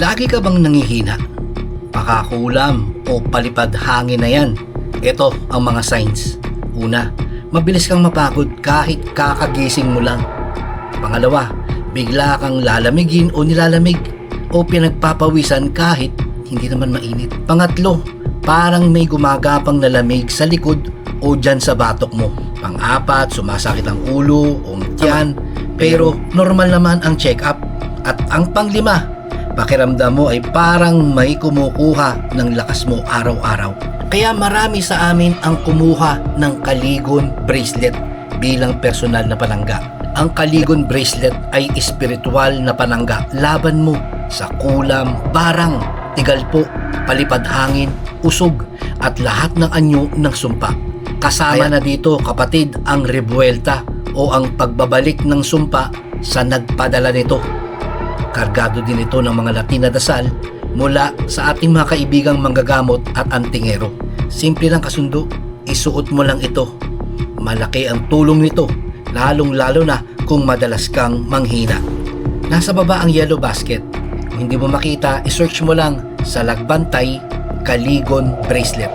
Lagi ka bang nangihina? Pakakulam o palipad hangin na yan. Ito ang mga signs. Una, mabilis kang mapagod kahit kakagising mo lang. Pangalawa, bigla kang lalamigin o nilalamig o pinagpapawisan kahit hindi naman mainit. Pangatlo, parang may gumagapang na lamig sa likod o dyan sa batok mo. Pang-apat, sumasakit ang ulo o tiyan pero normal naman ang check-up. At ang panglima, pakiramdam mo ay parang may kumukuha ng lakas mo araw-araw. Kaya marami sa amin ang kumuha ng Kaligon bracelet bilang personal na panangga. Ang Kaligon bracelet ay espiritual na panangga laban mo sa kulam, barang, tigalpo, palipad hangin, usog at lahat ng anyo ng sumpa. Kasama na dito kapatid ang rebuelta o ang pagbabalik ng sumpa sa nagpadala nito. Kargado din ito ng mga Latin na dasal mula sa ating mga kaibigang manggagamot at antingero. Simple lang kasundo, isuot mo lang ito. Malaki ang tulong nito, lalong-lalo na kung madalas kang manghina. Nasa baba ang yellow basket. Kung hindi mo makita, isearch mo lang sa Lagbantay Kaligon bracelet.